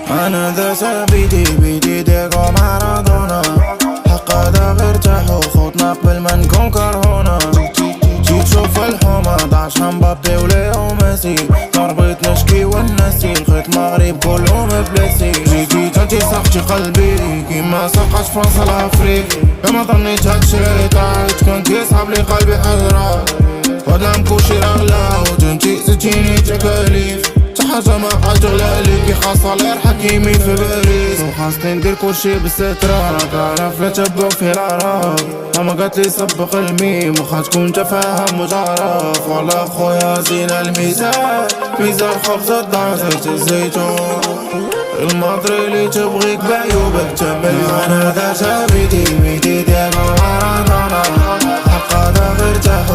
انا ذا سبيدي بيدي ديغو مارادونا، حق هذا غيرتاح وخوتنا قبل ما نكون كرهونا. جيت تشوف الحومة ضاعش مبابي وليو ميسي، ضربت نشكي والنسي الخيط مغرب كلهم بلاسي. جيتي انتي سقتي قلبي كيما سقط فرنسا لافريك، كما ظنيت هادشي طاعت كنتي صحاب لي قلبي حجرة، وهاد كلشي رغلا وتنتي زدتيني تكاليف. حاجة ما بقاش تغلالي كي خاصة غير حكيمي في باريس، وخاصني ندير كلشي بالسترة. راك عارف لا تبو في العراق، ماما قالتلي سبق الميم وخا تكون تفاهم وتعرف. والله خويا زين الميزان، ميزان خبز الدار زيت الزيتون، الماضري اللي تبغيك بعيوبك تمل. انا ذا جابيدي ميدي ديما مارادونا، حق هذا غيرتاح